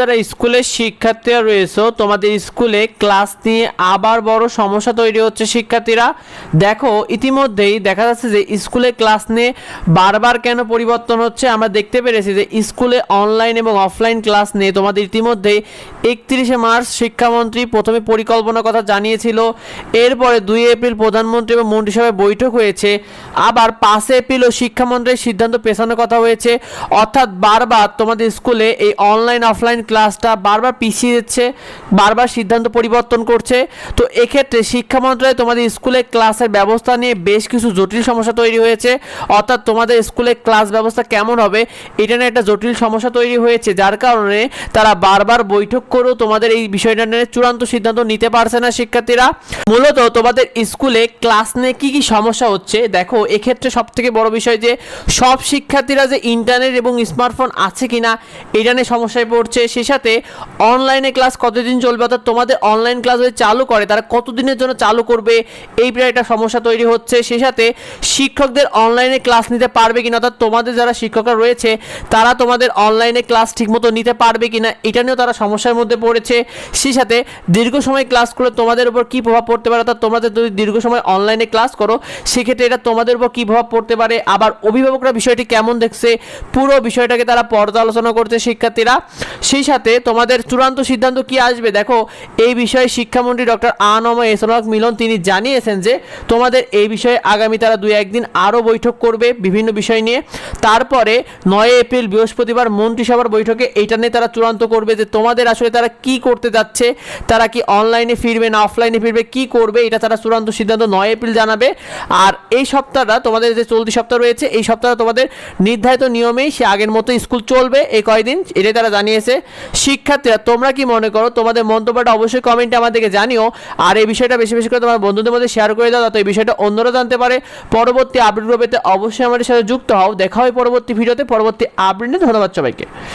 যারা স্কুলের শিক্ষার্থীরা রয়েছে তোমাদের স্কুলে ক্লাস নিয়ে আবার বড় সমস্যা তৈরি হচ্ছে শিক্ষার্থীরা। দেখো ইতিমধ্যেই দেখা যাচ্ছে যে স্কুলে ক্লাস নিয়ে বারবার কেন পরিবর্তন হচ্ছে। আমরা দেখতে পেরেছি যে স্কুলে অনলাইন এবং অফলাইন ক্লাস নিয়ে তোমাদের ইতিমধ্যেই 31শে মার্চ শিক্ষামন্ত্রী প্রথমে পরিকল্পনার কথা জানিয়েছিল, এরপরে 2 এপ্রিল প্রধানমন্ত্রী এবং মন্ত্রিসভায় বৈঠক হয়েছে, আবার 5 এপ্রিলও শিক্ষামন্ত্রীর সিদ্ধান্ত পেছানোর কথা হয়েছে। অর্থাৎ বারবার তোমাদের স্কুলে এই অনলাইন অফলাইন ক্লাসটা বারবার পিছিয়ে যাচ্ছে, বারবার সিদ্ধান্ত পরিবর্তন করছে। তো এক্ষেত্রে শিক্ষা মন্ত্রণালয় তোমাদের স্কুলে ক্লাসের ব্যবস্থা নিয়ে বেশ কিছু জটিল সমস্যা তৈরি হয়েছে। অর্থাৎ তোমাদের স্কুলে ক্লাস ব্যবস্থা কেমন হবে এটা নিয়ে একটা জটিল সমস্যা তৈরি হয়েছে, যার কারণে তারা বারবার বৈঠক করেও তোমাদের এই বিষয়টা নিয়ে চূড়ান্ত সিদ্ধান্ত নিতে পারছে না শিক্ষার্থীরা। মূলত তোমাদের স্কুলে ক্লাস নিয়ে কী কী সমস্যা হচ্ছে দেখো, এক্ষেত্রে সবথেকে বড় বিষয় যে সব শিক্ষার্থীরা যে ইন্টারনেট এবং স্মার্টফোন আছে কিনা এটা নিয়ে সমস্যায় পড়ছে। সেই সাথে অনলাইনে ক্লাস কতদিন চলবে, অর্থাৎ তোমাদের অনলাইন ক্লাস যদি চালু করে তারা কতদিনের জন্য চালু করবে এই প্রায় একটা সমস্যা তৈরি হচ্ছে। সেই সাথে শিক্ষকদের অনলাইনে ক্লাস নিতে পারবে কিনা, অর্থাৎ তোমাদের যারা শিক্ষকরা রয়েছে তারা তোমাদের অনলাইনে ক্লাস ঠিকমতো নিতে পারবে কিনা এটা নিয়েও তারা সমস্যার মধ্যে পড়েছে। সেই সাথে দীর্ঘ সময় ক্লাস করে তোমাদের উপর কী প্রভাব পড়তে পারে, অর্থাৎ তোমাদের যদি দীর্ঘ সময় অনলাইনে ক্লাস করো সেক্ষেত্রে এটা তোমাদের উপর কী প্রভাব পড়তে পারে, আবার অভিভাবকরা বিষয়টি কেমন দেখছে পুরো বিষয়টাকে তারা পর্যালোচনা করছে শিক্ষার্থীরা। সেই সাথে তোমাদের চূড়ান্ত সিদ্ধান্ত কি আসবে দেখো, এই বিষয়ে শিক্ষামন্ত্রী ডক্টর আনম এসরাক মিলন তিনি জানিয়েছেন যে তোমাদের এই বিষয়ে আগামী তারা 2-1 দিন আরও বৈঠক করবে বিভিন্ন বিষয় নিয়ে। তারপরে 9 এপ্রিল বৃহস্পতিবার মন্ত্রিসভার বৈঠকে এইটা নিয়ে তারা চূড়ান্ত করবে যে তোমাদের আসলে তারা কি করতে যাচ্ছে, তারা কি অনলাইনে ফিরবে না অফলাইনে ফিরবে, কি করবে এটা তারা চূড়ান্ত সিদ্ধান্ত 9 এপ্রিল জানাবে। আর এই সপ্তাহটা তোমাদের যে চলতি সপ্তাহ রয়েছে এই সপ্তাহে তোমাদের নির্ধারিত নিয়মেই সে আগের মতো স্কুল চলবে এই কয়দিন, এটাই তারা জানিয়েছে। শিক্ষার্থীরা তোমরা কি মনে করো, তোমাদের মন্তব্যটা অবশ্যই কমেন্টে আমাদেরকে জানিও। আর এই বিষয়টা বেশি বেশি করে তোমার বন্ধুদের মধ্যে শেয়ার করে দাও, যাতে এই বিষয়টা অন্যরা জানতে পারে। পরবর্তী আপডেটগুলো পেতে অবশ্যই আমাদের সাথে যুক্ত হও। দেখা হয় পরবর্তী ভিডিওতে, পরবর্তী আপডেটে। ধন্যবাদ সবাইকে।